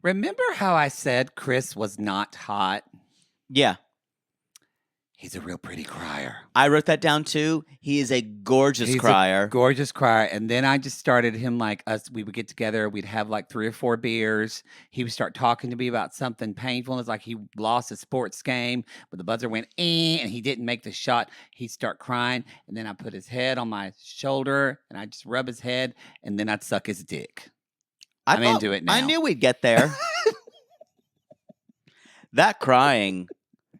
Remember how I said Chris was not hot? Yeah. He's a real pretty crier. I wrote that down too. He is a gorgeous He's crier. A gorgeous crier. And then I just started him like us. We would get together. We'd have like 3 or 4 beers. He would start talking to me about something painful. It's like he lost a sports game, but the buzzer went, and he didn't make the shot. He'd start crying. And then I put his head on my shoulder and I just rub his head and then I'd suck his dick. I'm into it now. I knew we'd get there. That crying.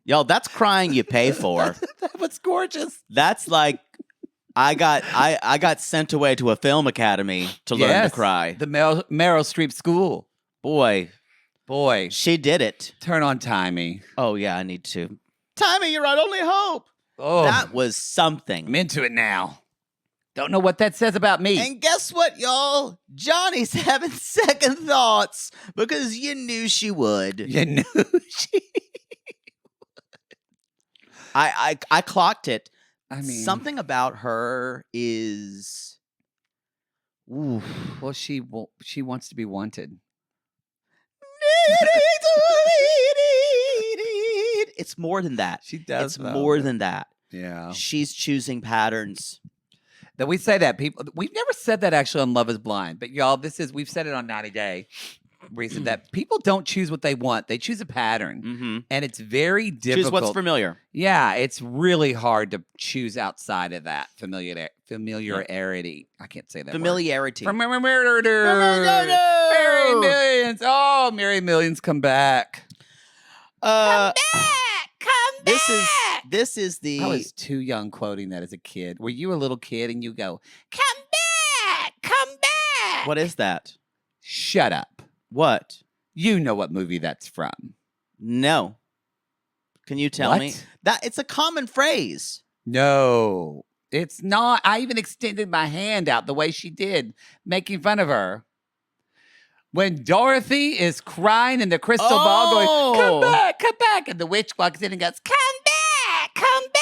Y'all, that's crying you pay for. That was gorgeous. That's like I got sent away to a film academy to learn to cry. The Meryl Streep school. Boy, she did it. Turn on Timey. Oh yeah, I need to. Timey, you're our only hope. Oh, that was something. I'm into it now. Don't know what that says about me. And guess what, y'all? Johnny's having second thoughts because you knew she would. You knew she. I clocked it. I mean, something about her is. Ooh, well, she wants to be wanted. It's more than that. She does. It's more than that. Yeah. She's choosing patterns. That we say that we've never said that actually on Love Is Blind, but y'all, we've said it on 90 Day. Reason that people don't choose what they want; they choose a pattern, and it's very difficult. Choose what's familiar. Yeah, it's really hard to choose outside of that familiarity. I can't say that. Familiarity. Mary Millions. Oh, Mary Millions, come back. Come back. This is the. I was too young quoting that as a kid. Were you a little kid and you go, "Come back, come back"? What is that? Shut up. What? You know what movie that's from. No. Can you tell me? That it's a common phrase. No, it's not. I even extended my hand out the way she did, making fun of her. When Dorothy is crying in the crystal ball going, come back. And the witch walks in and goes, come back.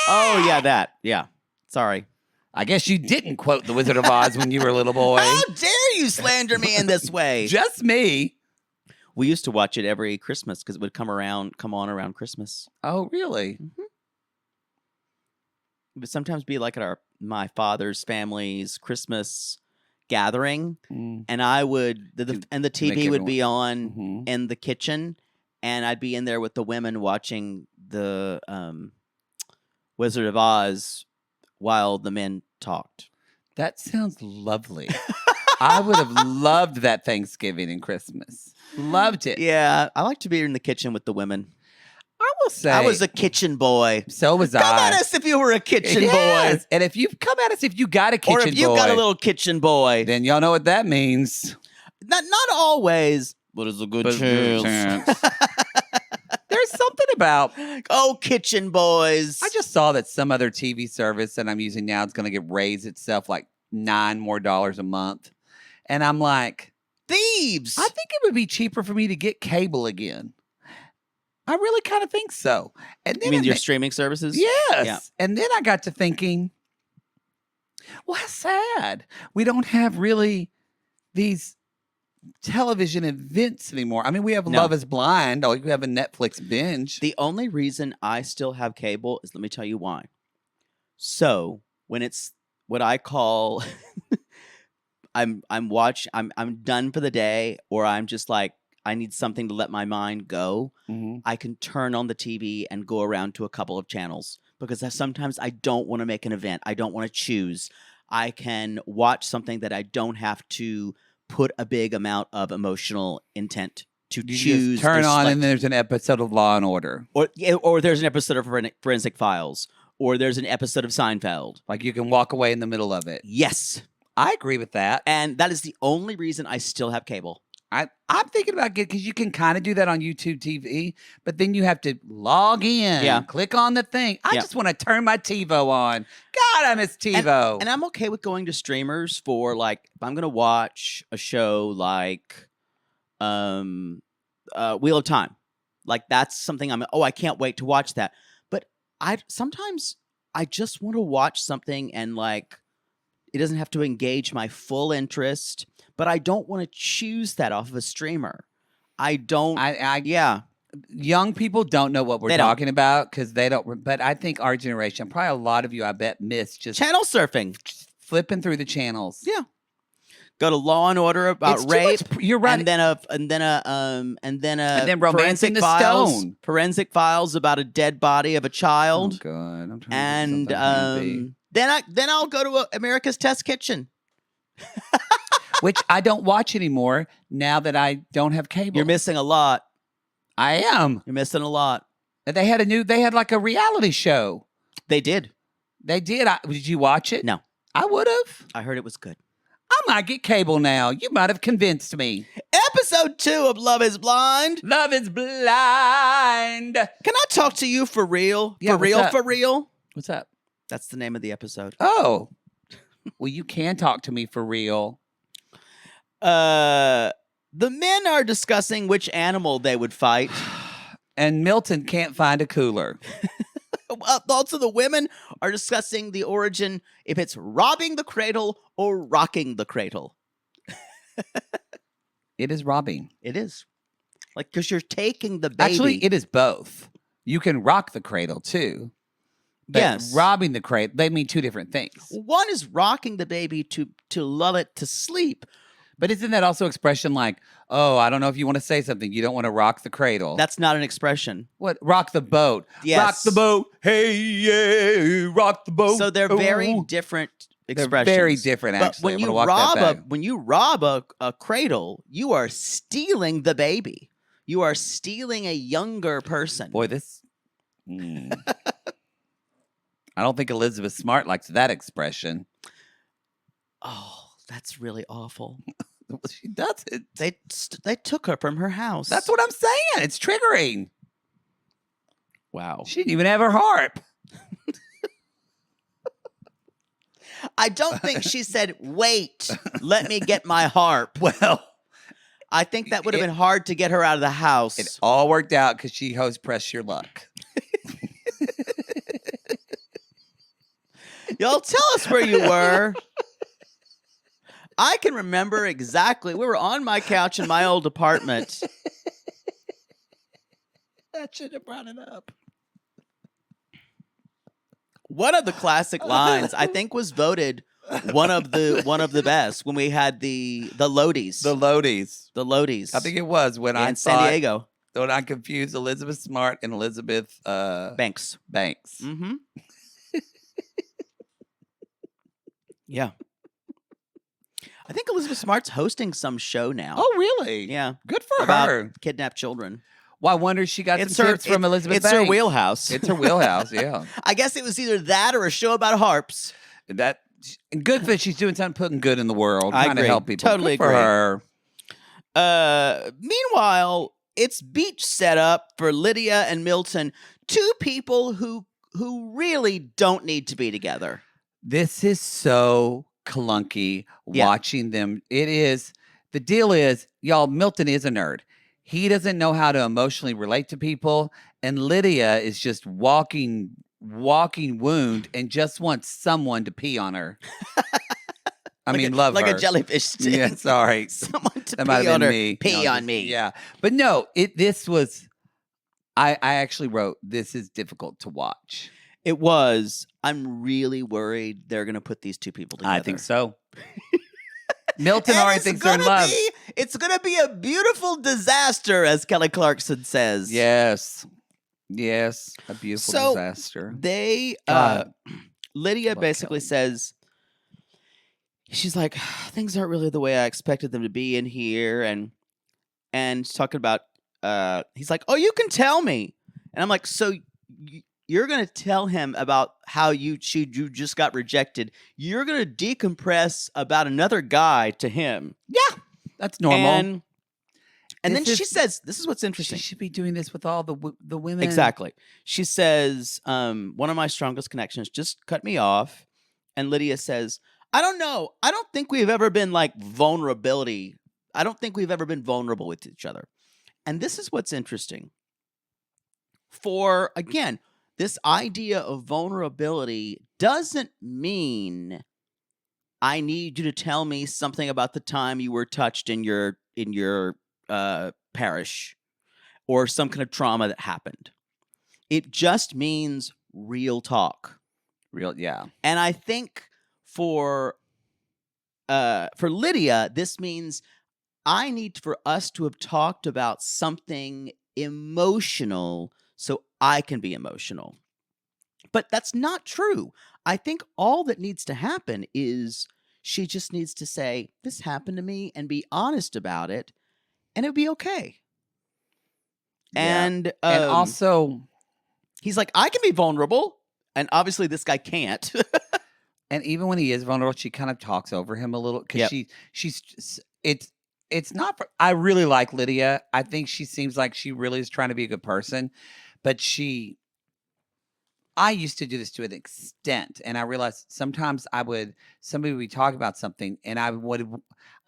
Oh, yeah, that. Yeah. Sorry. I guess you didn't quote The Wizard of Oz when you were a little boy. How dare you slander me in this way? Just me. We used to watch it every Christmas because it would come on around Christmas. Oh, really? Mm-hmm. It would sometimes be like at my father's family's Christmas gathering, and I would and the TV would be on in the kitchen, and I'd be in there with the women watching the Wizard of Oz while the men talked. That sounds lovely. I would have loved that Thanksgiving and Christmas. Loved it. Yeah, I like to be in the kitchen with the women. I will say I was a kitchen boy. So was Come at us if you were a kitchen boy. And if you come at us if you got a kitchen boy. Or if you got a little kitchen boy. Then y'all know what that means. Not always, but it's a good chance. There's something about kitchen boys. I just saw that some other TV service that I'm using now is going to get raised itself like $9 more a month. And I'm like, thieves. I think it would be cheaper for me to get cable again. I really kind of think so. And then you mean your streaming services? Yes. Yeah. And then I got to thinking, well, that's sad. We don't have really these television events anymore. I mean, we have Love Is Blind. Or we have a Netflix binge. The only reason I still have cable is, let me tell you why. So when it's what I call I'm done for the day, or I'm just like, I need something to let my mind go, I can turn on the TV and go around to a couple of channels because sometimes I don't want to make an event. I don't want to choose. I can watch something that I don't have to put a big amount of emotional intent to choose. Just turn on and there's an episode of Law and Order. Or there's an episode of Forensic Files. Or there's an episode of Seinfeld. Like you can walk away in the middle of it. Yes. I agree with that. And that is the only reason I still have cable. I'm thinking about getting, because you can kind of do that on YouTube TV, but then you have to log in, click on the thing. I just want to turn my TiVo on. God, I miss TiVo. And I'm okay with going to streamers for, like, if I'm going to watch a show like Wheel of Time. Like, that's something I can't wait to watch that. But sometimes I just want to watch something and, like, it doesn't have to engage my full interest, but I don't want to choose that off of a streamer. I don't. I Yeah, young people don't know what we're They don't. talking about because they don't. But I think our generation, probably a lot of you, I bet, miss just channel surfing. flipping through the channels. Yeah. Go to Law and Order about It's too rape. much. You're right. And then Romancing the Stone. Forensic files about a dead body of a child. Oh God, I'm trying And to think of something happy. then I'll go to America's Test Kitchen. Which I don't watch anymore now that I don't have cable. You're missing a lot. I am. You're missing a lot. They had like a reality show. They did. They did. Did you watch it? No. I would have. I heard it was good. I might get cable now. You might have convinced me. Episode 2 of Love is Blind. Love is blind. Can I talk to you for real? Yeah, For real, what's up? for real? What's up? That's the name of the episode. Oh. Well, you can talk to me for real. The men are discussing which animal they would fight. And Milton can't find a cooler. Also, the women are discussing the origin, if it's robbing the cradle or rocking the cradle. It is robbing. It is. Like, because you're taking the baby. Actually, it is both. You can rock the cradle too. But Yes. robbing the cradle, they mean two different things. One is rocking the baby to lull it to sleep. But isn't that also expression like, oh, I don't know if you want to say something. You don't want to rock the cradle. That's not an expression. What? Rock the boat. Yes. Rock the boat. Hey, yeah, rock the boat. So they're very Ooh. different They're expressions. very different, But actually. when I'm you gonna walk that back. when you rob a cradle, you are stealing the baby. You are stealing a younger person. Boy, this. I don't think Elizabeth Smart likes that expression. Oh, that's really awful. She doesn't. They took her from her house. That's what I'm saying. It's triggering. Wow. She didn't even have her harp. I don't think she said, "Wait, let me get my harp." Well, I think that would have been hard to get her out of the house. it all worked out because she host Press Your Luck. Y'all tell us where you were. I can remember exactly. We were on my couch in my old apartment. I should have brought it up. One of the classic lines, I think, was voted one of the best when we had the Lodies. The Lodies. The Lodies. I think it was when I in San Diego. When I confused Elizabeth Smart and Elizabeth Banks. Mm-hmm. Yeah. I think Elizabeth Smart's hosting some show now. Oh, really? Yeah. Good for About her. kidnapped children. Well, I wonder if she got some tips from Elizabeth It's her Banks. wheelhouse. It's her wheelhouse, yeah. I guess it was either that or a show about harps. That good that she's doing something, putting good in the world, I trying to agree. help people. Totally Good for agree. her. Meanwhile, it's beach set up for Lydia and Milton, two people who really don't need to be together. This is so clunky watching them. It is. The deal is, y'all, Milton is a nerd. He doesn't know how to emotionally relate to people. And Lydia is just walking wound and just wants someone to pee on her. I mean, love like her. a jellyfish stick. Yeah, sorry. Someone to That might pee have on been her. me. Pee No, on me. Yeah. But no, this was, I actually wrote, this is difficult to watch. It was. I'm really worried they're going to put these two people together. I think so. Milton And already it's thinks they're in gonna love. It's going to be a beautiful disaster, as Kelly Clarkson says. Yes. Yes. A beautiful So, disaster. They, God. Lydia Love basically Kelly. says, she's like, things aren't really the way I expected them to be in here. And she's talking about, he's like, oh, you can tell me. And I'm like, so you're going to tell him about how you just got rejected. You're going to decompress about another guy to him. Yeah. That's normal. And then This she is- says, this is what's interesting. She should be doing this with all the women. Exactly. She says, one of my strongest connections just cut me off. And Lydia says, I don't know. I don't think we've ever been like vulnerability. I don't think we've ever been vulnerable with each other. And this is what's interesting. For, again, this idea of vulnerability doesn't mean I need you to tell me something about the time you were touched in your perish or some kind of trauma that happened. It just means real talk. Yeah. And I think for Lydia, this means I need for us to have talked about something emotional so I can be emotional. But that's not true. I think all that needs to happen is she just needs to say, this happened to me, and be honest about it, and it'll be okay. Yeah. And also, he's like, I can be vulnerable. And obviously this guy can't. and even when he is vulnerable, she kind of talks over him a little because Yep. it's not. I really like Lydia. I think she seems like she really is trying to be a good person, but I used to do this to an extent, and I realized sometimes somebody would talk about something, and I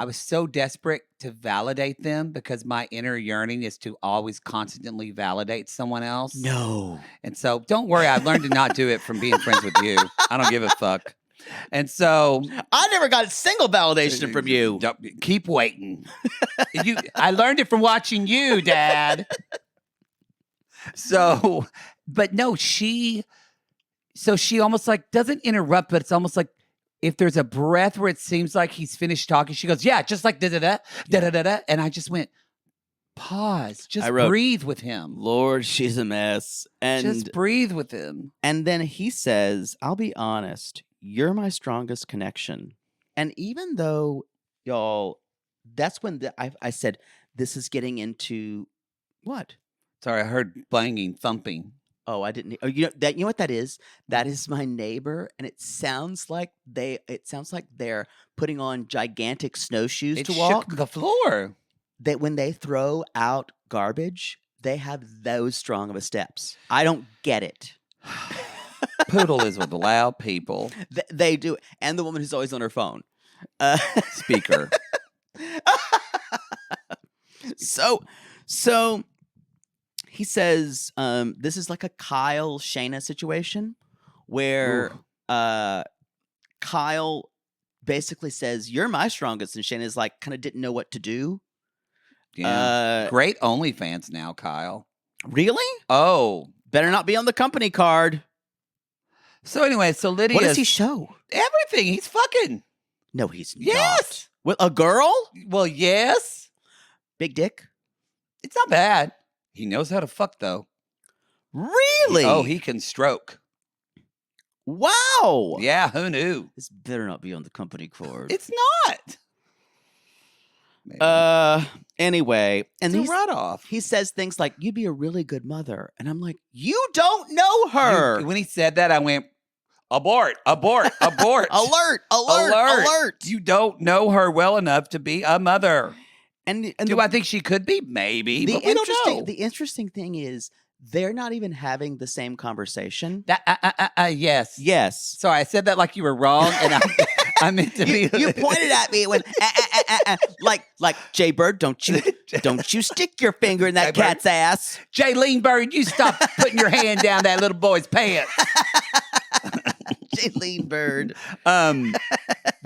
was so desperate to validate them because my inner yearning is to always constantly validate someone else. No. And so don't worry, I've learned to not do it from being friends with you. I don't give a fuck. And so I never got a single validation from you. Keep waiting. I learned it from watching you, Dad. So, but no, she almost like doesn't interrupt, but it's almost like if there's a breath where it seems like he's finished talking, she goes, yeah, just like da-da-da, da-da-da-da. And I just went, pause, just breathe with him. Lord, she's a mess. And just breathe with him. And then he says, I'll be honest, you're my strongest connection. And even though, y'all, that's when I said, this is getting into what? Sorry, I heard banging, thumping. Oh, I didn't. Oh, you know what that is? That is my neighbor, and it sounds like they're putting on gigantic snowshoes to walk. Shook the floor. That when they throw out garbage, they have those strong of a steps. I don't get it. Poodle is with loud people. They do, and the woman who's always on her phone. Speaker. So. He says this is like a Kyle Shayna situation where Kyle basically says, you're my strongest. And Shayna's like kind of didn't know what to do. Yeah. Great OnlyFans now, Kyle. Really? Oh. Better not be on the company card. So anyway, Lydia. What does he show? Everything. He's fucking. No, he's yes. not. With a girl? Well, yes. Big dick? It's not bad. He knows how to fuck, though. Really? He can stroke. Wow. Yeah, who knew? This better not be on the company card. It's not. Maybe. Anyway, and it's a write-off. He says things like, you'd be a really good mother. And I'm like, you don't know her. When he said that, I went, abort, abort, abort. Alert. You don't know her well enough to be a mother. And do I think she could be? Maybe, but we don't know. The interesting thing is they're not even having the same conversation. Yes. Yes. Sorry, I said that like you were wrong, and I meant to be. You pointed at me when like Jay Bird, don't you stick your finger in that cat's ass. Jaylene Bird, you stop putting your hand down that little boy's pants. Jaylene Bird.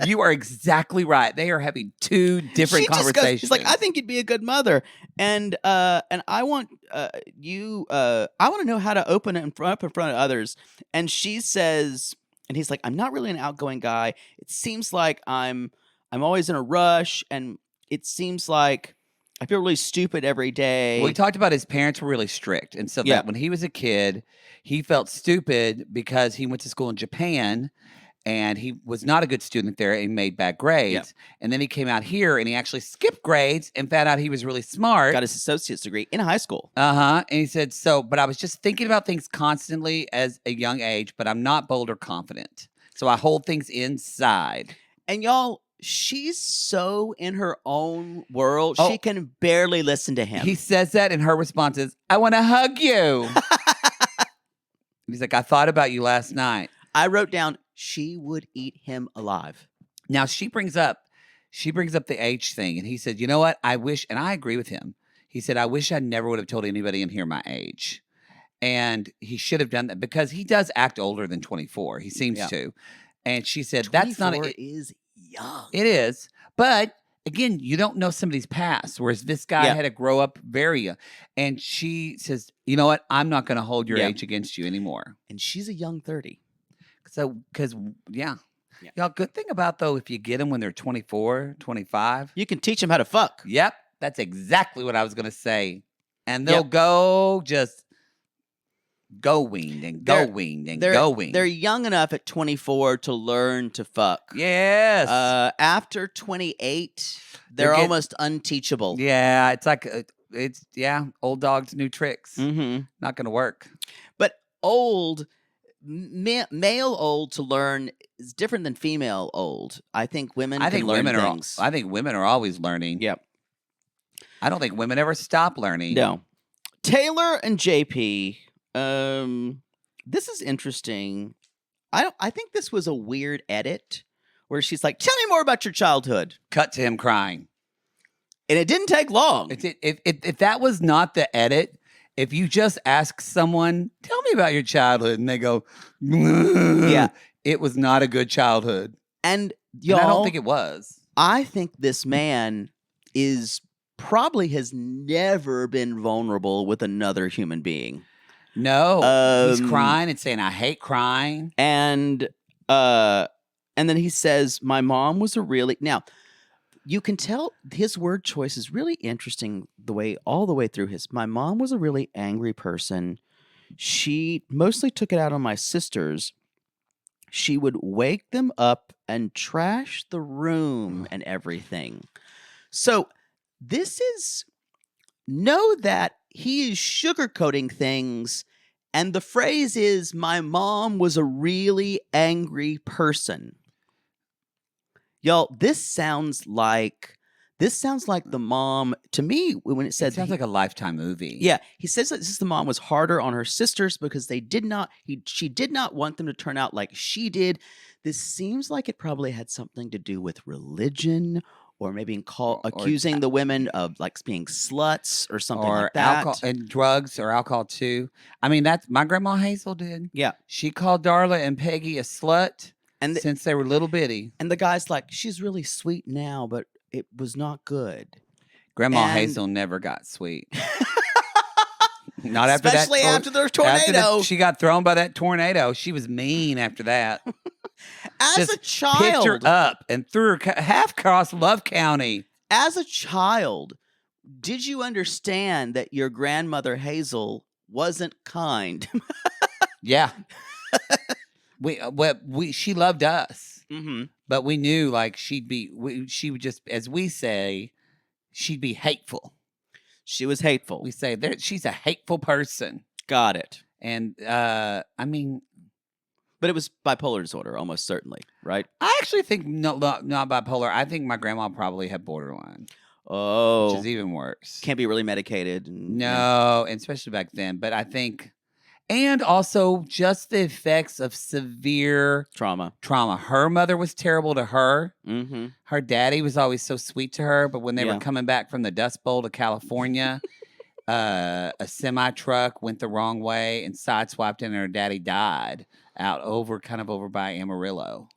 You are exactly right. They are having two different conversations. She's like, I think you'd be a good mother, and I want I want to know how to open it up in front of others. And she says, and he's like, I'm not really an outgoing guy. It seems like I'm always in a rush, and it seems like I feel really stupid every day. Well, we talked about his parents were really strict, and so that when he was a kid, he felt stupid because he went to school in Japan. And he was not a good student there and made bad grades. Yep. And then he came out here and he actually skipped grades and found out he was really smart. Got his associate's degree in high school. And he said, but I was just thinking about things constantly as a young age, but I'm not bold or confident. So I hold things inside. And y'all, she's so in her own world. She can barely listen to him. He says that and her response is, I want to hug you. He's like, I thought about you last night. I wrote down, she would eat him alive. Now she brings up the age thing, and he said, "You know what? I wish," and I agree with him. He said, "I wish I never would have told anybody in here my age," and he should have done that because he does act older than 24. He seems to, and she said, "That's not is young. It is, but again, you don't know somebody's past, whereas this guy Yeah. had to grow up very young. And she says, "You know what? I'm not going to hold your Yeah. age against you anymore." And she's a young 30. So, because Yeah. y'all, good thing about though, if you get them when they're 24, 25, You can teach them how to fuck. yep, that's exactly what I was going to say. And they'll Yep. go just going and They're- going and They're going. they're young enough at 24 to learn to fuck. Yes. After 28, they're getting- almost unteachable. Yeah, it's like old dogs, new tricks. Mm-hmm. Not going to work. But old, male old to learn is different than female old. I think women can learn things. I think women are always learning. Yep. I don't think women ever stop learning. No. Taylor and JP. This is interesting. I think this was a weird edit where she's like, "Tell me more about your childhood," Cut to him crying. and it didn't take long. If that was not the edit, if you just ask someone, "Tell me about your childhood," and they go, Yeah. it was not a good childhood. And And y'all, I don't think it was. I think this man has never been vulnerable with another human being. No, he's crying and saying, "I hate crying." And then he says, "My mom was a really..." Now, you can tell his word choice is really interesting all the way through his. "My mom was a really angry person. She mostly took it out on my sisters. She would wake them up and trash the room and everything." So know that he is sugarcoating things, and the phrase is, "My mom was a really angry person." Y'all, this sounds like the mom to me when it said It sounds like a Lifetime movie. yeah, he says that the mom was harder on her sisters because she did not want them to turn out like she did. This seems like it probably had something to do with religion, or maybe accusing the women of like being sluts or something or like that. alcohol and drugs or alcohol too. I mean, that's my grandma Hazel did. Yeah. She called Darla and Peggy a slut And since they were little bitty. And the guy's like, "She's really sweet now, but it was not good." Grandma And- Hazel never got sweet. Not after Especially that. after the tornado. She got thrown by that tornado. She was mean after that. As Just a child, picked her up and threw her half across Love County. As a child, did you understand that your grandmother Hazel wasn't kind? Yeah. She loved us, Mm-hmm. but we knew like she would just, as we say, she'd be hateful. She was hateful. We say she's a hateful person. Got it. And I mean, But it was bipolar disorder, almost certainly, right? I actually think not bipolar. I think my grandma probably had borderline, Oh, which is even worse. can't be really medicated. No, and especially back then. But I think, and also just the effects of severe Trauma. Her mother was terrible to her. Mm-hmm. Her daddy was always so sweet to her. But when they Yeah. were coming back from the Dust Bowl to California, a semi truck went the wrong way and sideswiped, and her daddy died over by Amarillo.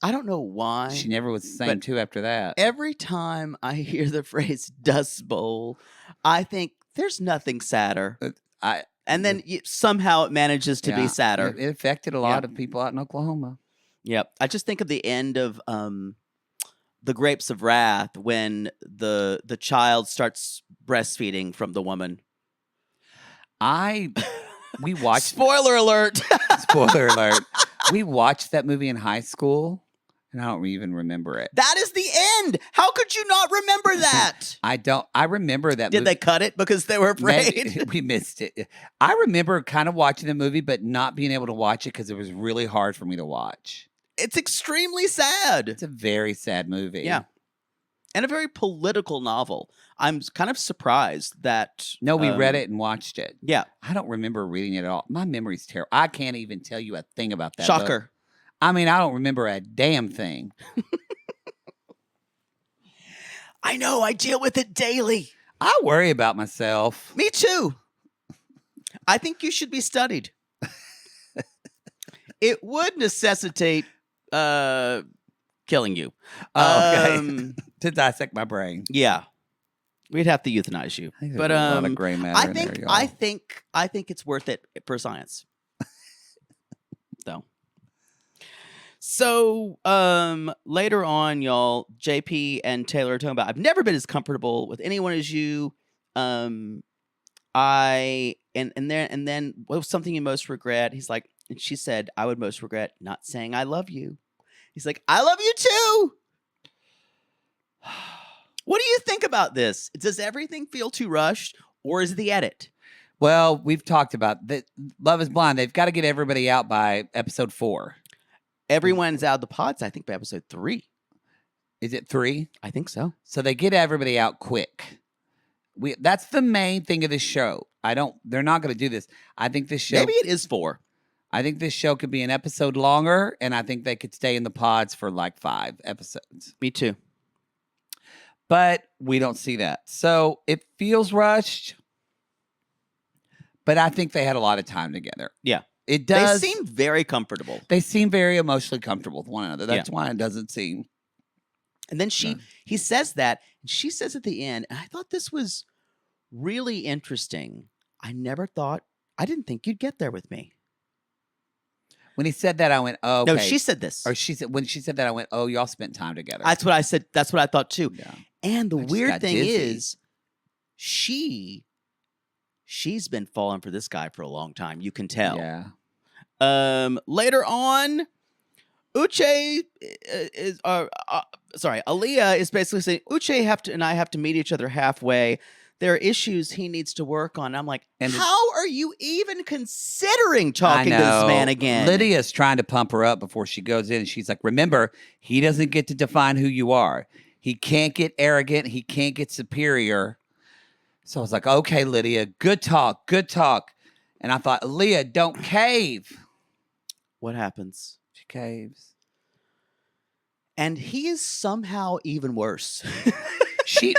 I don't know why. She never was the same too after that. Every time I hear the phrase Dust Bowl, I think there's nothing sadder. And then somehow it manages to be sadder. It affected a lot of people out in Oklahoma. Yep. I just think of the end of The Grapes of Wrath when the child starts breastfeeding from the woman. We watched Spoiler alert. Spoiler alert. We watched that movie in high school, and I don't even remember it. That is the end. How could you not remember that? I remember that Did movie. they cut it because they were afraid? Maybe we missed it. I remember kind of watching the movie, but not being able to watch it because it was really hard for me to watch. It's extremely sad. It's a very sad movie. Yeah. And a very political novel. I'm kind of surprised that... No, we read it and watched it. Yeah. I don't remember reading it at all. My memory's terrible. I can't even tell you a thing about that Shocker. book. I mean, I don't remember a damn thing. I know. I deal with it daily. I worry about myself. Me too. I think you should be studied. It would necessitate killing you. Oh, okay. To dissect my brain. Yeah. We'd have to euthanize you. I think But there's a lot of gray matter I in think there, I y'all. think I think it's worth it for science. So later on, y'all, JP and Taylor are talking about I've never been as comfortable with anyone as you. And then what was something you most regret? He's like, and she said, I would most regret not saying I love you. He's like, I love you too. What do you think about this? Does everything feel too rushed, or is it the edit? Well, we've talked about that. Love is Blind. They've got to get everybody out by episode 4. Everyone's out of the pods, I think, by episode 3. Is it 3? I think so. So they get everybody out quick. That's the main thing of this show. They're not going to do this. I think this show. Maybe it is 4. I think this show could be an episode longer, and I think they could stay in the pods for like 5 episodes. Me too. But we don't see that. So it feels rushed. But I think they had a lot of time together. Yeah. It does. They seem very comfortable. They seem very emotionally comfortable with one another. That's why it doesn't seem. And then he says that, and she says at the end, and I thought this was really interesting. I didn't think you'd get there with me. When he said that, I went, oh, okay. No, she said this. Or when she said that, I went, oh, y'all spent time together. That's what I said. That's what I thought too. Yeah. And the weird thing dizzy. is, she's been falling for this guy for a long time. You can tell. Yeah. Later on, Uche is Aaliyah is basically saying Uche and I have to meet each other halfway. There are issues he needs to work on. I'm like, how are you even considering talking to this man again? Lydia's trying to pump her up before she goes in. And she's like, remember, he doesn't get to define who you are. He can't get arrogant. He can't get superior. So I was like, okay, Lydia, good talk, good talk. And I thought, Aaliyah, don't cave. What happens? She caves. And he is somehow even worse. She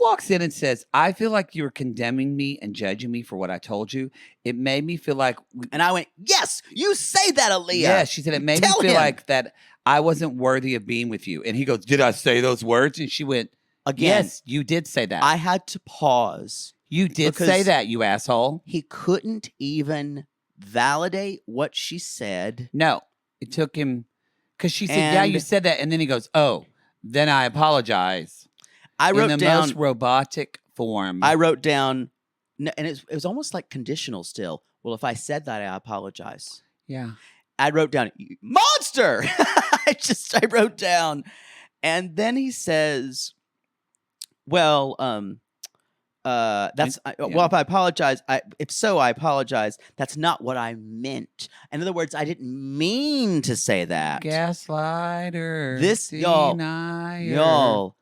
walks in and says, I feel like you're condemning me and judging me for what I told you. It made me feel like. And I went, yes, you say that, Aaliyah. Yeah, she said, it made me feel like that I wasn't worthy of being with you. And he goes, did I say those words? And she went, again, yes, you did say that. I had to pause. You did say that, you asshole. He couldn't even validate what she said. No, it took him, because she said, yeah, you said that. And then he goes, oh, then I apologize. I wrote in the down most robotic form. I wrote down, and it was almost like conditional still. Well, if I said that, I apologize. Yeah. I wrote down, monster! I wrote down. And then he says, well, if I apologize, if so, I apologize. That's not what I meant. In other words, I didn't mean to say that. Gaslighter. This, denier. y'all,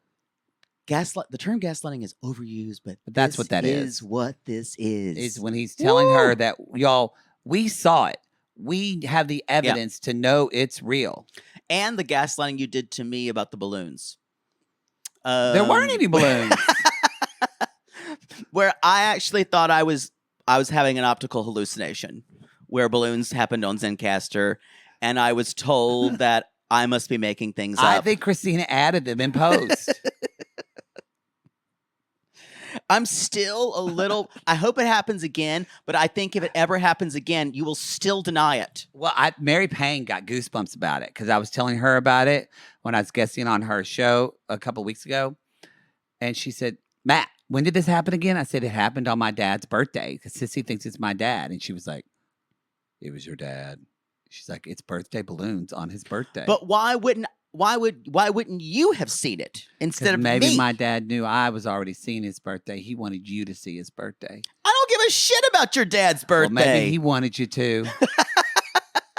the term gaslighting is overused, but that's what that is. What this is. Is when he's telling her that, y'all, we saw it. We have the evidence to know it's real. And the gaslighting you did to me about the balloons. There weren't any balloons. Where I actually thought I was having an optical hallucination where balloons happened on Zencaster, and I was told that I must be making things up. I think Christina added them in post. I'm still a little. I hope it happens again, but I think if it ever happens again, you will still deny it. Well, Mary Payne got goosebumps about it because I was telling her about it when I was guesting on her show a couple weeks ago. And she said, Matt, when did this happen again? I said, it happened on my dad's birthday because Sissy thinks it's my dad. And she was like, it was your dad. She's like, it's birthday balloons on his birthday. But why wouldn't you have seen it instead of maybe me? My dad knew I was already seeing his birthday. He wanted you to see his birthday. I don't give a shit about your dad's birthday. Well, maybe he wanted you to.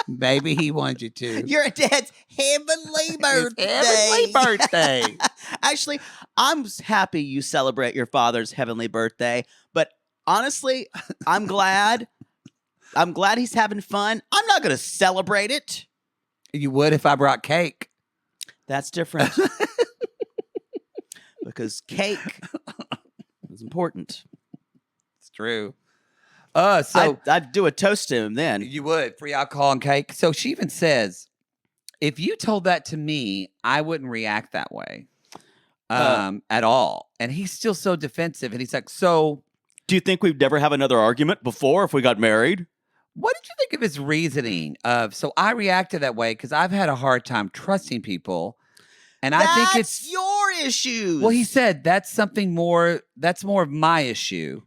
Maybe he wanted you to. Your dad's heavenly birthday. Heavenly birthday. Actually, I'm happy you celebrate your father's heavenly birthday. But honestly, I'm glad. I'm glad he's having fun. I'm not going to celebrate it. You would if I brought cake. That's different. Because cake is important. It's true. So I'd do a toast to him then. You would. Free alcohol and cake. So she even says, If you told that to me, I wouldn't react that way Uh, at all. And he's still so defensive. And he's like, so Do you think we'd never have another argument before if we got married? what did you think of his reasoning of, so I reacted that way because I've had a hard time trusting people. And I think That's it's, your issues. well, he said that's something more, that's more of my issue.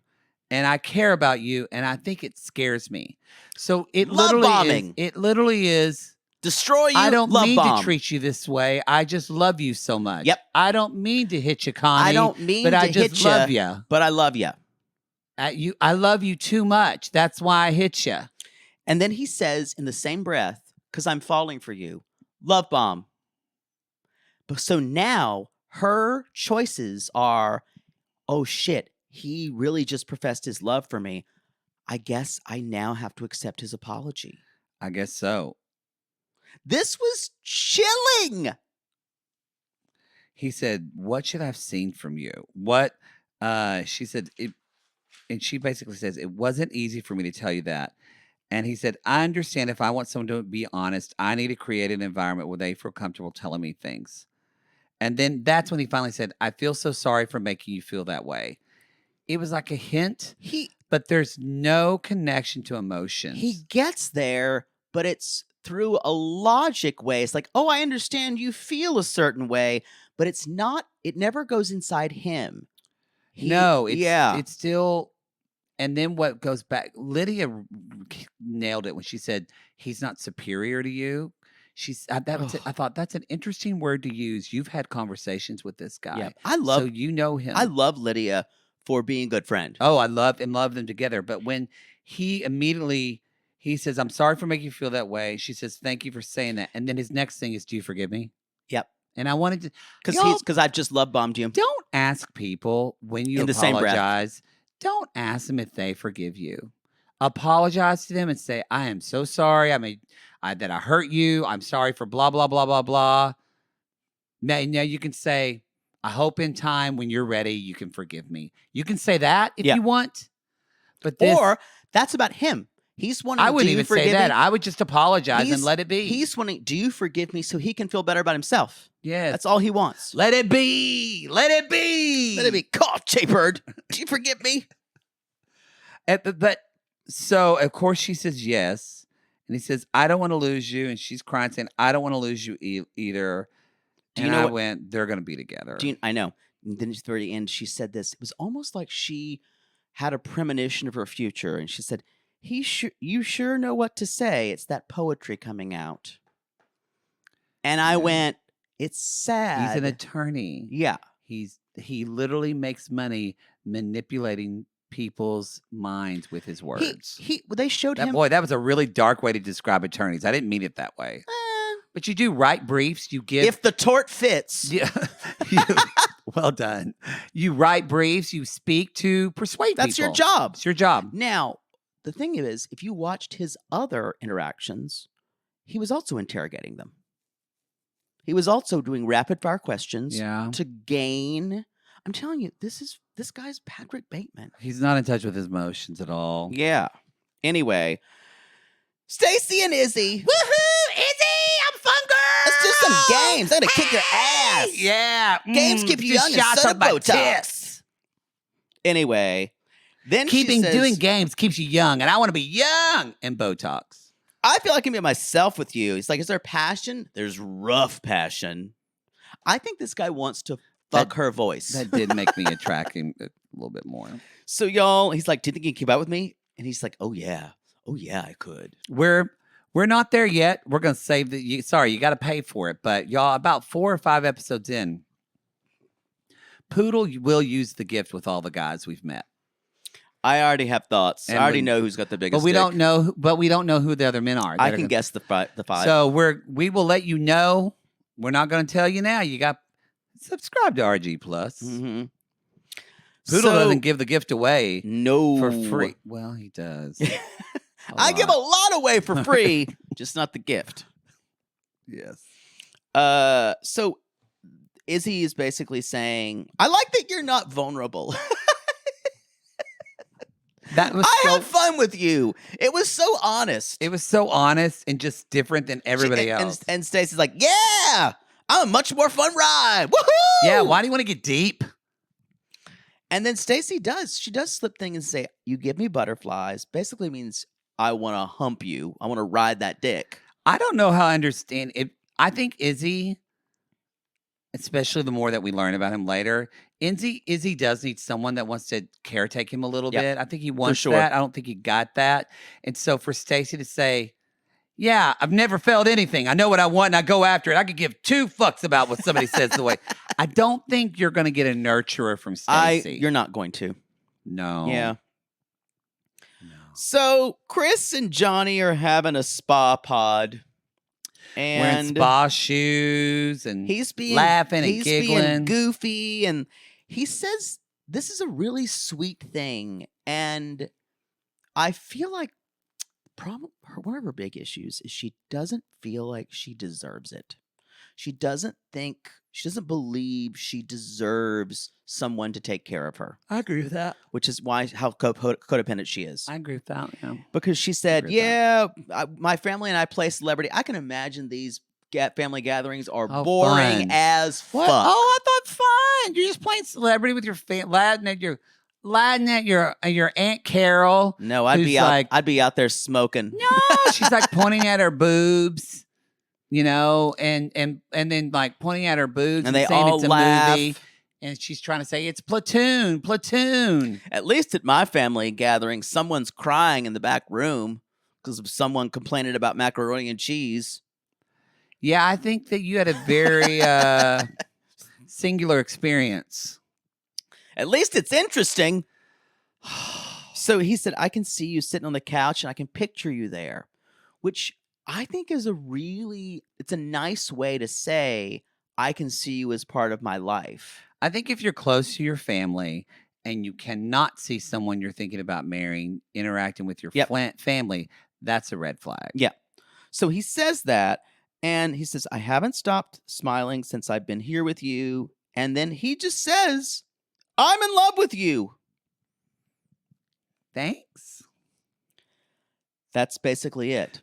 And I care about you. And I think it scares me. So it Love bombing. literally is, Destroy you, I don't love mean bomb. to treat you this way. I just love you so much. Yep. I don't mean to hit you, Connie. I don't mean but to I just hit love ya, you. but I love you. I love you too much. That's why I hit you. And then he says in the same breath, because I'm falling for you, love bomb. But so now her choices are, oh shit, he really just professed his love for me. I guess I now have to accept his apology. I guess so. This was chilling. He said, what should I have seen from you? What? She said, and she basically says, it wasn't easy for me to tell you that. And he said, I understand if I want someone to be honest, I need to create an environment where they feel comfortable telling me things. And then that's when he finally said, I feel so sorry for making you feel that way. It was like a hint, but there's no connection to emotions. He gets there, but it's through a logic way. It's like, oh, I understand you feel a certain way, but it's not, it never goes inside him. It's still, and then what goes back, Lydia nailed it when she said, he's not superior to you. I thought that's an interesting word to use. You've had conversations with this guy. Yeah, so you know him. I love Lydia for being a good friend. Oh, I love them together. But when he says, I'm sorry for making you feel that way. She says, thank you for saying that. And then his next thing is, do you forgive me? Yep. And I wanted to, because I've just love bombed you. Don't ask people when you apologize. Don't ask them if they forgive you. Apologize to them and say, I am so sorry. That I hurt you. I'm sorry for blah, blah, blah, blah, blah. Now you can say, I hope in time when you're ready, you can forgive me. You can say that if you want. But or that's about him. He's wanting. I wouldn't even say that. I would just apologize and let it be. He's wanting. Do you forgive me so he can feel better about himself? Yes, that's all he wants. Let it be. Let it be. Let it be. Cough, Jaybird. Do you forgive me? But so of course she says yes, and he says, I don't want to lose you, and she's crying saying, I don't want to lose you either. Do you know what? They're going to be together. I know. And then at the very end, she said this. It was almost like she had a premonition of her future, and she said, you sure know what to say. It's that poetry coming out. And I went, it's sad. He's an attorney. Yeah. He literally makes money manipulating people's minds with his words. They showed him. Boy, that was a really dark way to describe attorneys. I didn't mean it that way. But you do write briefs. You give. If the tort fits. Yeah. Well done. You write briefs. You speak to persuade people. That's your job. It's your job. Now, the thing is, if you watched his other interactions, he was also interrogating them. He was also doing rapid fire questions to gain. I'm telling you, this guy's Patrick Bateman. He's not in touch with his emotions at all. Yeah. Anyway, Stacy and Izzy. Woohoo! Izzy, I'm fun girl. Let's do some games. I'm gonna kick your ass. Yeah. Games keep you young and so Botox. Anyway, then doing games keeps you young, and I want to be young and Botox. I feel like I can be myself with you. He's like, is there passion? There's rough passion. I think this guy wants to fuck her voice. That did make me attract him a little bit more. So y'all, he's like, do you think you can keep up with me? And he's like, oh yeah, I could. We're not there yet. We're gonna save you got to pay for it. But y'all, about 4 or 5 episodes in, Poodle will use the gift with all the guys we've met. I already have thoughts. I already know who's got the biggest. But we dick. don't know. But we don't know who the other men are. I can guess the 5. So we will let you know. We're not going to tell you now. You got subscribe to RG Plus. Mm-hmm. Poodle doesn't give the gift away. No, for free. Well, he does. I give a lot away for free, just not the gift. Yes. So Izzy is basically saying, I like that you're not vulnerable. That was I so had fun with you. It was so honest. it was so honest and just different than everybody else. And Stacey's like, yeah, I'm a much more fun ride. Woohoo! Yeah, why do you want to get deep? And then Stacey does. She does slip thing and say, you give me butterflies. Basically means I want to hump you. I want to ride that dick. I don't know how I understand it. I think Izzy, especially the more that we learn about him later, Izzy does need someone that wants to caretake him a little Yep, bit. I think he wants sure. that. I don't think he got that. And so for Stacey to say, yeah, I've never felt anything. I know what I want and I go after it. I could give two fucks about what somebody says the way. I don't think you're going to get a nurturer from Stacey. You're not going to. No. Yeah. No. So Chris and Johnny are having a spa pod. Wearing And spa shoes and he's being laughing and being giggling. goofy, and he says this is a really sweet thing. And I feel like one of her big issues is she doesn't feel like she deserves it. She doesn't believe she deserves someone to take care of her. I agree with that. Which is how codependent she is. I agree with that. Yeah. Because she said, yeah, my family and I play celebrity. I can imagine these family gatherings are boring fun. as fuck. What? Oh, I thought fun. You're just playing celebrity with your Latin at your Aunt Carol. No, I'd be out there smoking. No, she's like pointing at her boobs, and then like pointing at her boobs And they saying all it's a laugh. movie. And she's trying to say it's platoon. At least at my family gathering, someone's crying in the back room because of someone complaining about macaroni and cheese. Yeah, I think that you had a very singular experience. At least it's interesting. So he said, I can see you sitting on the couch and I can picture you there, which I think is it's a nice way to say, I can see you as part of my life. I think if you're close to your family and you cannot see someone you're thinking about marrying, interacting with your family, that's a red flag. Yeah. So he says that, and he says, I haven't stopped smiling since I've been here with you. And then he just says, I'm in love with you. Thanks. That's basically it.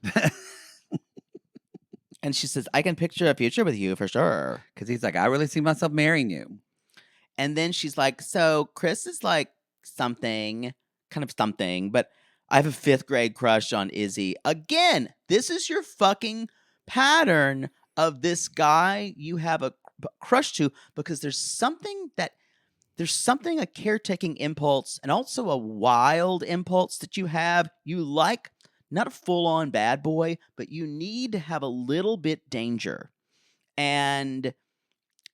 And she says, I can picture a future with you for sure. Because he's like, I really see myself marrying you. And then she's like, so Chris is like something, but I have a 5th grade crush on Izzy. Again, this is your fucking pattern of this guy you have a crush to, because there's something, a caretaking impulse and also a wild impulse that you have. You like not a full-on bad boy, but you need to have a little bit danger. And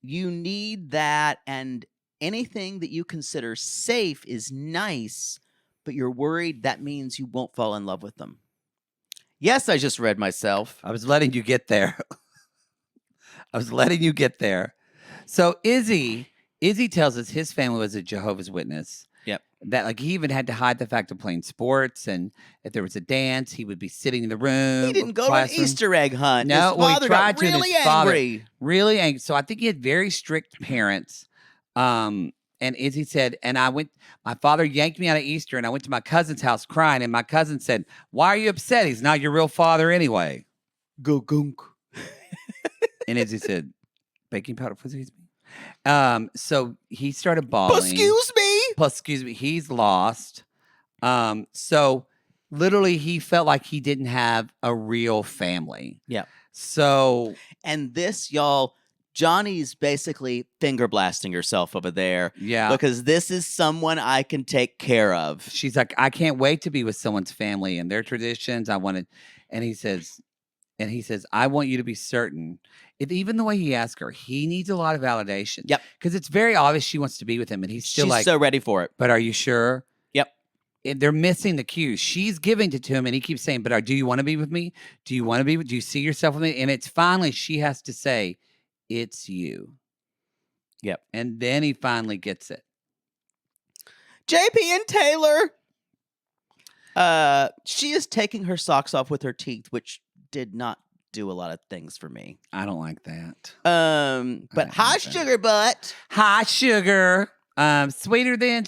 you need that, and anything that you consider safe is nice, but you're worried that means you won't fall in love with them. Yes, I just read myself. I was letting you get there. So Izzy tells us his family was a Jehovah's Witness. Yep. That like he even had to hide the fact of playing sports, and if there was a dance, he would be sitting in the room. He didn't go to an Easter egg hunt. No, his father he tried got to. Really His angry. Father, really angry. So I think he had very strict parents. And Izzy said, and my father yanked me out of Easter, and I went to my cousin's house crying, and my cousin said, why are you upset? He's not your real father anyway. Go gunk. And Izzy said, baking powder, excuse me. So he started bawling. Excuse me. He's lost. So literally he felt like he didn't have a real family. Yeah. So. And this, y'all, Johnny's basically finger blasting herself over there. Yeah. Because this is someone I can take care of. She's like, I can't wait to be with someone's family and their traditions. And he says, I want you to be certain. Even the way he asked her, he needs a lot of validation. Yep. Because it's very obvious she wants to be with him, and he's still She's so ready for it. But are you sure? Yep. And they're missing the cues. She's giving it to him, and he keeps saying, but do you want to be with me? Do you see yourself with me? And it's finally, she has to say, it's you. Yep. And then he finally gets it. JP and Taylor. She is taking her socks off with her teeth, which did not do a lot of things for me. I don't like that. But high sugar butt. High sugar. Sweeter than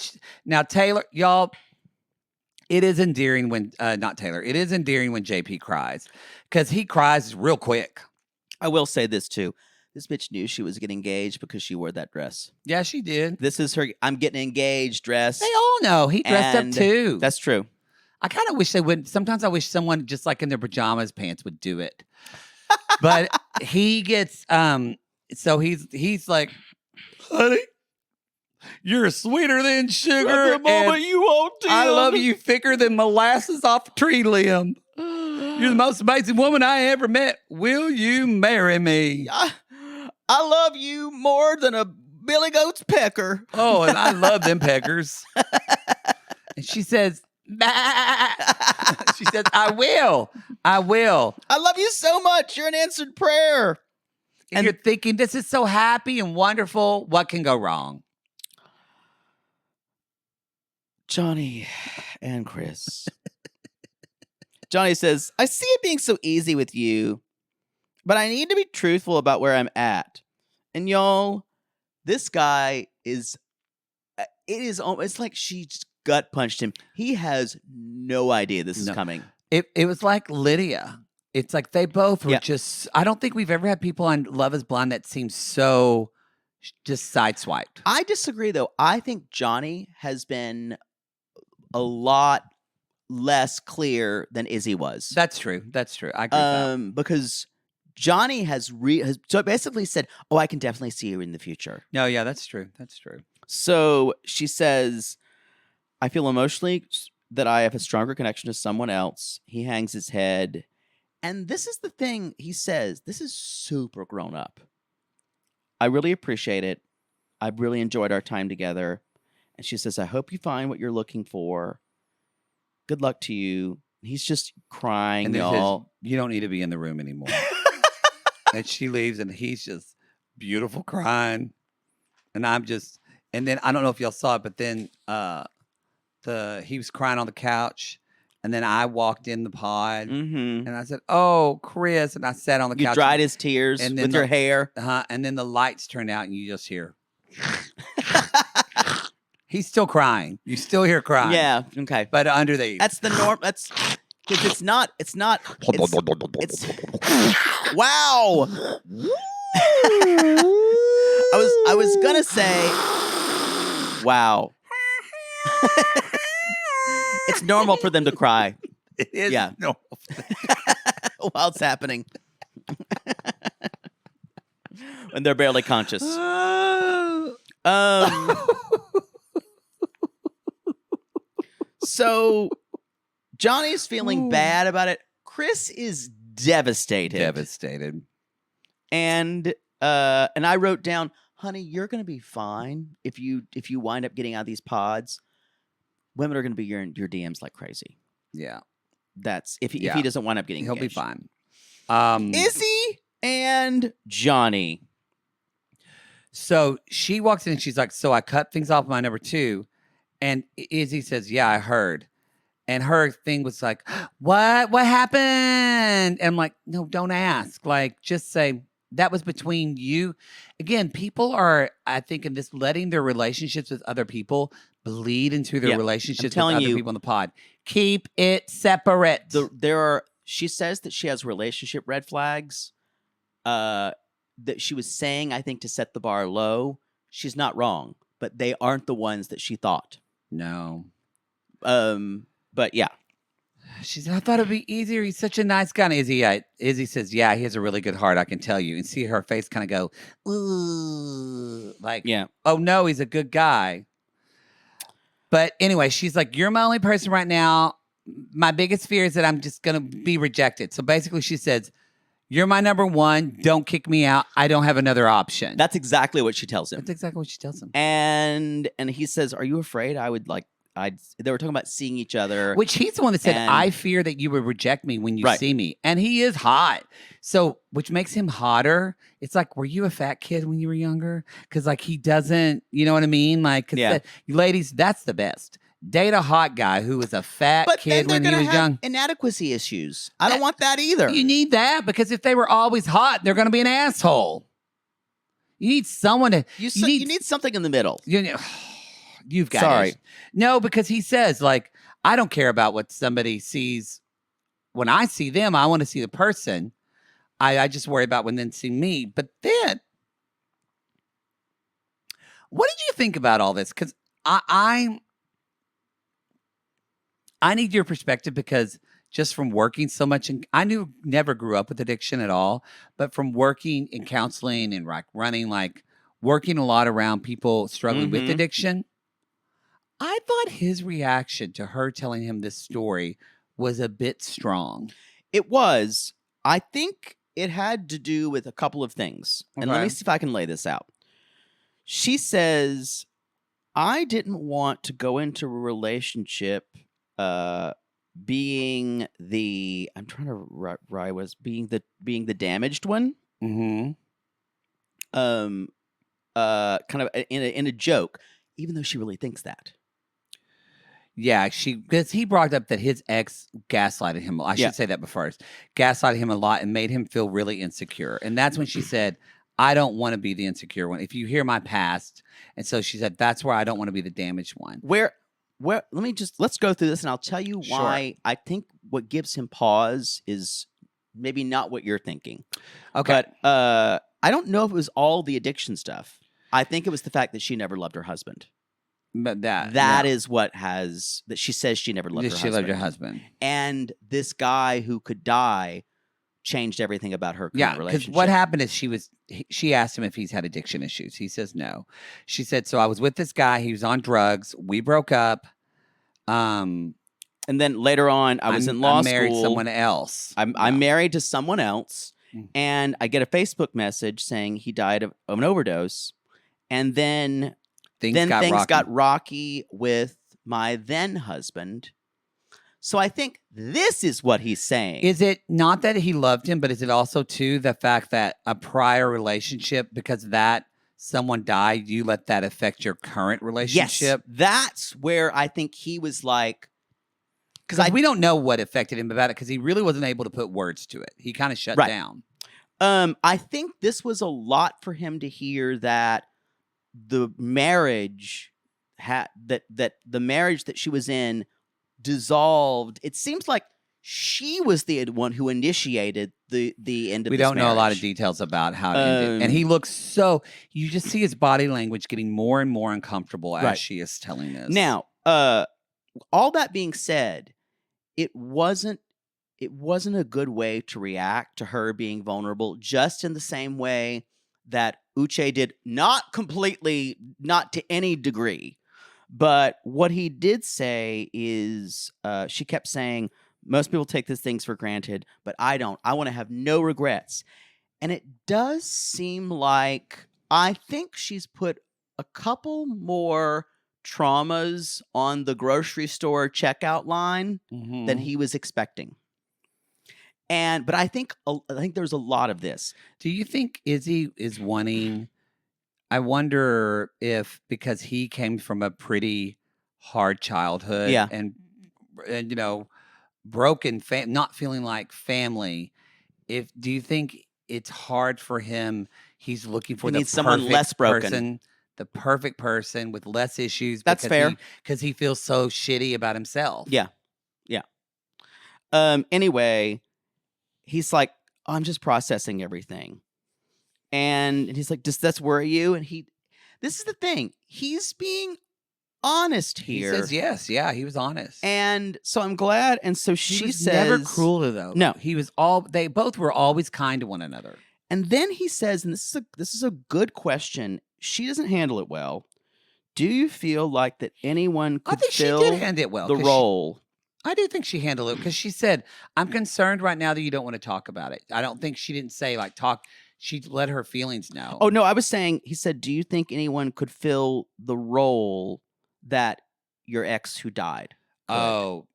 now Taylor, y'all. It is endearing when not Taylor. It is endearing when JP cries because he cries real quick. I will say this too. This bitch knew she was getting engaged because she wore that dress. Yeah, she did. This is her I'm getting engaged dress. They all know he dressed up And too. That's true. I kind of wish they would. Sometimes I wish someone just like in their pajamas pants would do it. But he gets so he's like, honey, you're sweeter than sugar. From the moment and you walked in. I love you thicker than molasses off a tree limb. You're the most amazing woman I ever met. Will you marry me? I love you more than a Billy Goat's pecker. Oh, and I love them peckers. And she says, bah. She says, I will. I will. I love you so much. You're an answered prayer. And you're thinking, this is so happy and wonderful. What can go wrong? Johnny and Chris. Johnny says, I see it being so easy with you, but I need to be truthful about where I'm at. And y'all, this guy is, it's like she just gut punched him. He has no idea this is coming. It was like Lydia. It's like they both were just, I don't think we've ever had people on Love is Blind that seem so just sideswiped. I disagree, though. I think Johnny has been a lot less clear than Izzy was. That's true. That's true. I agree with that. Because Johnny has so basically said, oh, I can definitely see you in the future. No, yeah, that's true. That's true. So she says, I feel emotionally that I have a stronger connection to someone else. He hangs his head. And this is the thing he says. This is super grown up. I really appreciate it. I've really enjoyed our time together. And she says, I hope you find what you're looking for. Good luck to you. He's just crying, and y'all. Says, you don't need to be in the room anymore. And she leaves, and he's just beautiful crying. And I'm just, and then I don't know if y'all saw it, but then he was crying on the couch. And then I walked in the pod, and I said, "Oh, Chris!" And I sat on the couch. You dried his tears with your hair. And then the lights turned out, and you just hear. He's still crying. You still hear crying. Yeah. Okay. But under the that's the norm. That's because it's not. It's wow. I was gonna say, wow. It's normal for them to cry. It is normal. While it's happening. When they're barely conscious. So Johnny's feeling bad about it. Chris is devastated. Devastated. And I wrote down, honey, you're gonna be fine if you wind up getting out of these pods. Women are going to be your DMs like crazy. Yeah. That's if he doesn't wind up getting He'll engaged. be fine. Izzy and Johnny. So she walks in and she's like, so I cut things off my number 2. And Izzy says, yeah, I heard. And her thing was like, what happened? And I'm like, no, don't ask. Like, just say, that was between you. Again, people are, I think, in this letting their relationships with other people bleed into their relationships with other people in the pod. Keep it separate. She says that she has relationship red flags that she was saying, I think, to set the bar low. She's not wrong, but they aren't the ones that she thought. No. But yeah. She said, I thought it'd be easier. He's such a nice guy. And Izzy says, yeah, he has a really good heart, I can tell you. And see her face kind of go, ooh, like, oh no, he's a good guy. But anyway, she's like, you're my only person right now. My biggest fear is that I'm just going to be rejected. So basically she says, you're my number 1. Don't kick me out. I don't have another option. That's exactly what she tells him. That's exactly what she tells him. And he says, are you afraid I would they were talking about seeing each other. Which he's the one that said, I fear that you would reject me when you see me. And he is hot. So, which makes him hotter. It's like, were you a fat kid when you were younger? Because like he doesn't, you know what I mean? Like, ladies, that's the best. Date a hot guy who was a fat kid when he was young. Inadequacy issues. I don't want that either. You need that because if they were always hot, they're going to be an asshole. You need someone to. You need something in the middle. You've got it. No, because he says, like, I don't care about what somebody sees. When I see them, I want to see the person. I just worry about when they see me. But then, what did you think about all this? Because I I need your perspective because just from working so much, and I never grew up with addiction at all, but from working in counseling and like running, like working a lot around people struggling with Mm-hmm. addiction, I thought his reaction to her telling him this story was a bit strong. It was. I think it had to do with a couple of things. And let me Okay. see if I can lay this out. She says, I didn't want to go into a relationship being the I'm trying to write was being the damaged one. Mm-hmm. Um kind of in a joke, even though she really thinks that. Yeah, because he brought up that his ex gaslighted him. I Yeah. should say that before. Gaslighted him a lot and made him feel really insecure. And that's when she said, I don't want to be the insecure one. If you hear my past. And so she said, that's where I don't want to be the damaged one. Where let's go through this and I'll tell you Sure. why I think what gives him pause is maybe not what you're thinking. Okay. But I don't know if it was all the addiction stuff. I think it was the fact that she never loved her husband. But That is what has that she says she never loved her she husband. loved your husband. And this guy who could die changed everything about her current Yeah, because relationship. what happened is she asked him if he's had addiction issues. He says no. She said, so I was with this guy. He was on drugs. We broke up. And then later on, I was in law I married school. someone else. I'm married to someone else, Mm. and I get a Facebook message saying he died of an overdose. And then Things got rocky with my then husband. So I think this is what he's saying. Is it not that he loved him, but is it also too the fact that a prior relationship, because that someone died, you let that affect your current relationship? Yes, that's where I think he was like, because we don't know what affected him about it, because he really wasn't able to put words to it. He kind of shut down. I think this was a lot for him to hear that the marriage that the marriage that she was in dissolved. It seems like she was the one who initiated the end of We this don't know a lot of marriage. details about how it ended. And he looks so, you just see his body language getting more and more uncomfortable as she is telling this. Now, all that being said, it wasn't a good way to react to her being vulnerable, just in the same way that Uche did, not completely, not to any degree. But what he did say is, she kept saying, most people take these things for granted, but I don't. I want to have no regrets. And it does seem like, I think she's put a couple more traumas on the grocery store checkout line than he was expecting. But I think there's a lot of this. Do you think Izzy is wanting? I wonder if, because he came from a pretty hard childhood, and you know, broken, not feeling like family. Do you think it's hard for him? He's looking for someone less broken person, the perfect person with less issues. That's fair, because he feels so shitty about himself. Yeah. Anyway, he's like, oh, I'm just processing everything. And he's like, does that worry you? And this is the thing. He's being honest here. He says yes. Yeah, he was honest. And so I'm glad. And so she says, never cruel to them. No. He was they both were always kind to one another. And then he says, and this is a good question. She doesn't handle it well. Do you feel like that anyone could fill she did handle it well, the role? I do think she handled it, because she said, I'm concerned right now that you don't want to talk about it. I don't think she didn't say like talk. She let her feelings know. Oh, no, I was saying, he said, do you think anyone could fill the role that your ex who died could? Oh.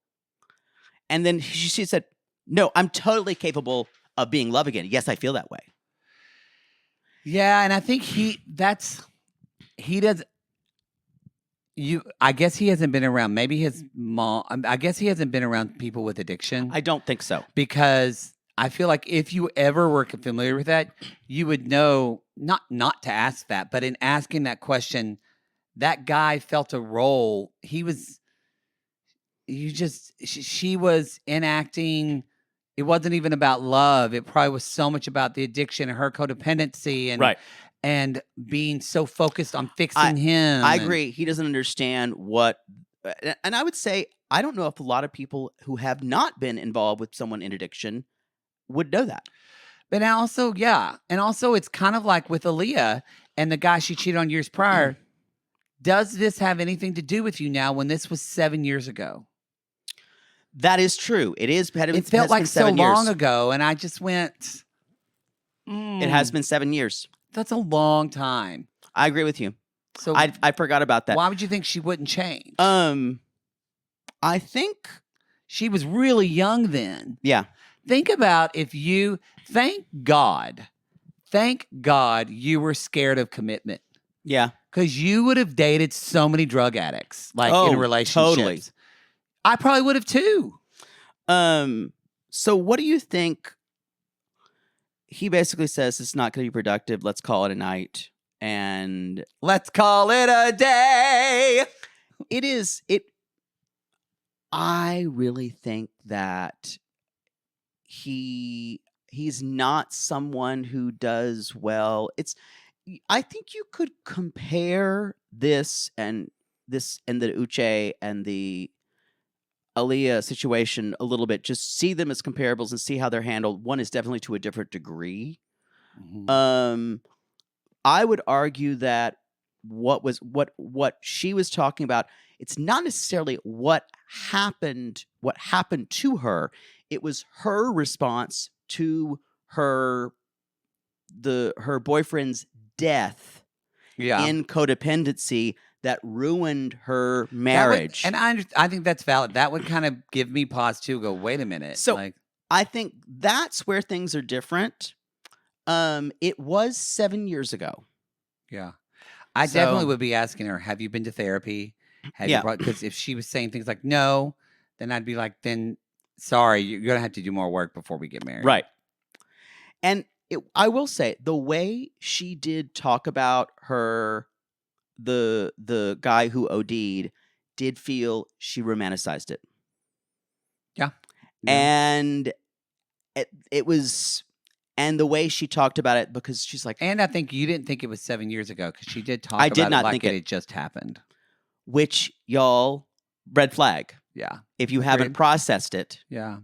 And then she said, no, I'm totally capable of being loved again. Yes, I feel that way. Yeah, and I think he does. I guess he hasn't been around. Maybe his mom. I guess he hasn't been around people with addiction. I don't think so. Because I feel like if you ever were familiar with that, you would know not to ask that, but in asking that question, that guy felt a role. she was enacting. It wasn't even about love. It probably was so much about the addiction and her codependency and being so focused on fixing him. I agree. He doesn't understand what, and I would say, I don't know if a lot of people who have not been involved with someone in addiction would know that. But also, yeah. And also, it's kind of like with Aaliyah and the guy she cheated on years prior. Does this have anything to do with you now when this was 7 years ago? That is true. It is. It felt like so long ago. And I just went. It has been 7 years. That's a long time. I agree with you. So I forgot about that. Why would you think she wouldn't change? I think she was really young then. Yeah. Think about if you, thank God you were scared of commitment. Yeah. Because you would have dated so many drug addicts, like in relationships. Totally. I probably would have too. So what do you think? He basically says it's not going to be productive. Let's call it a night. And let's call it a day. I really think that he's not someone who does well. I think you could compare this and the Uche and the Aaliyah situation a little bit. Just see them as comparables and see how they're handled. One is definitely to a different degree. Mm-hmm. I would argue that what she was talking about, it's not necessarily what happened to her. It was her response to her boyfriend's death in codependency that ruined her marriage. I think that's valid. That would kind of give me pause too. Go, wait a minute. So I think that's where things are different. It was 7 years ago. Yeah. I definitely would be asking her, have you been to therapy? Because if she was saying things like no, then I'd be like, then sorry, you're going to have to do more work before we get married. Right. And I will say, the way she did talk about the guy who OD'd, did feel she romanticized it. Yeah. And it was, and the way she talked about it, because she's like, and I think you didn't think it was 7 years ago because she did talk about it like it had just happened. Which, y'all, red flag. Yeah. If you haven't processed it. Yeah.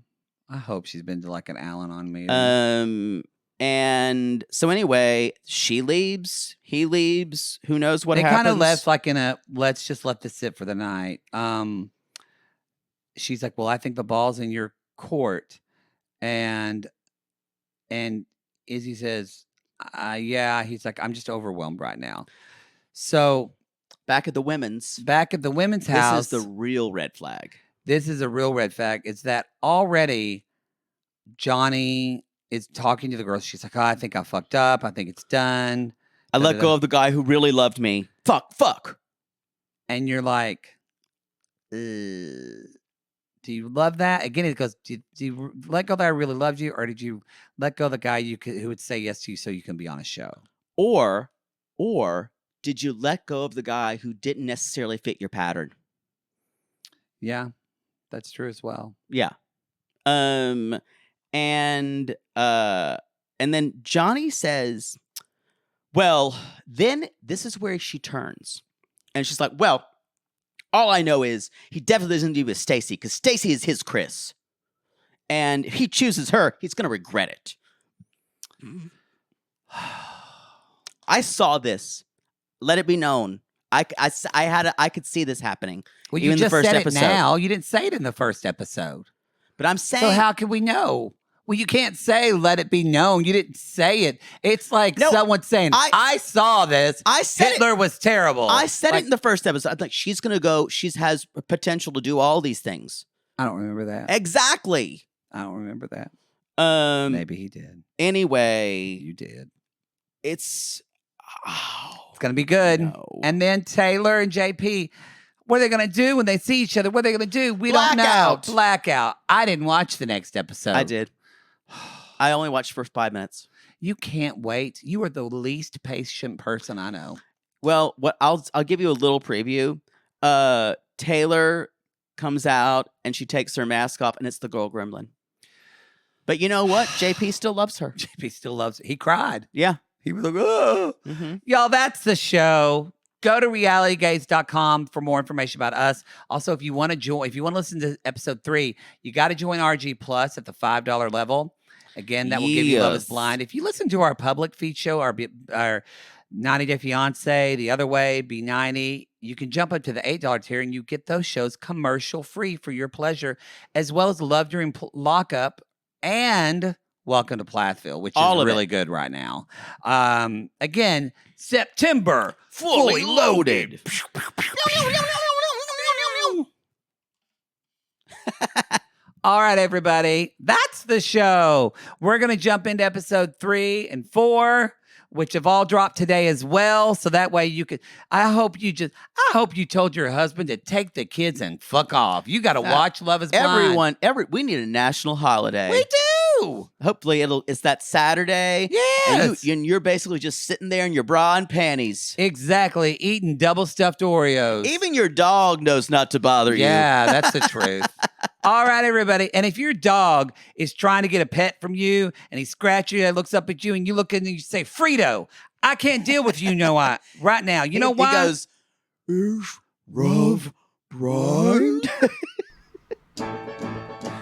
I hope she's been to like an Al-Anon meeting. And so anyway, she leaves, he leaves, who knows what happens. They kind of left like in a, let's just let this sit for the night. She's like, well, I think the ball's in your court. And Izzy says, yeah, he's like, I'm just overwhelmed right now. So back at the women's house. This is the real red flag. This is a real red flag. It's that already Johnny is talking to the girl. She's like, oh, I think I fucked up. I think it's done. I let go of the guy who really loved me. Fuck. And you're like, do you love that? Again, it goes, do you let go of that I really loved you? Or did you let go of the guy who would say yes to you so you can be on a show? Or did you let go of the guy who didn't necessarily fit your pattern? Yeah. That's true as well. Yeah. And then Johnny says, well, then this is where she turns. And she's like, well, all I know is he definitely doesn't do with Stacy because Stacy is his Chris. And if he chooses her, he's going to regret it. I saw this. Let it be known. I could see this happening. Well, you just said it now. You didn't say it in the first episode. But I'm saying... So how can we know? Well, you can't say, let it be known. You didn't say it. It's like someone saying, I saw this. I said Hitler was terrible. I said it in the first episode. I'm like, she's going to go. She has potential to do all these things. I don't remember that. Exactly. I don't remember that. Maybe he did. Anyway. You did. It's going to be good. No. And then Taylor and JP, what are they going to do when they see each other? What are they going to do? We don't know. Blackout. I didn't watch the next episode. I did. I only watched the first 5 minutes. You can't wait. You are the least patient person I know. Well, I'll give you a little preview. Taylor comes out and she takes her mask off, and it's the girl gremlin. But you know what? JP still loves her. JP still loves it. He cried. Yeah. He was like, oh. Mm-hmm. Y'all, that's the show. Go to realitygaze.com for more information about us. Also, if you want to join, if you want to listen to episode 3, you got to join RG Plus at the $5 level. Again, that will give you Love is Blind. If you listen to our public feed show, our 90 Day Fiance, The Other Way, B90, you can jump up to the $8 tier and you get those shows commercial free for your pleasure, as well as Love During Lockup and Welcome to Plathville, which is really good right now. Again, September, fully loaded. All right, everybody. That's the show. We're going to jump into episode 3 and 4, which have all dropped today as well. So that way you could, I hope you told your husband to take the kids and fuck off. You got to watch Love is Blind. We need a national holiday. We do. Hopefully it's that Saturday. Yes. And you're basically just sitting there in your bra and panties. Exactly. Eating double stuffed Oreos. Even your dog knows not to bother you. Yeah, that's the truth. All right, everybody. And if your dog is trying to get a pet from you and he scratches you and looks up at you and you look at him and you say, Frito, I can't deal with you right now. You know why? He goes, is Love blind?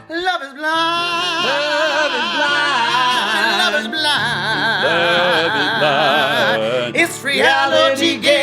Love is blind. Love is blind. Love is blind. Love is blind. It's reality game.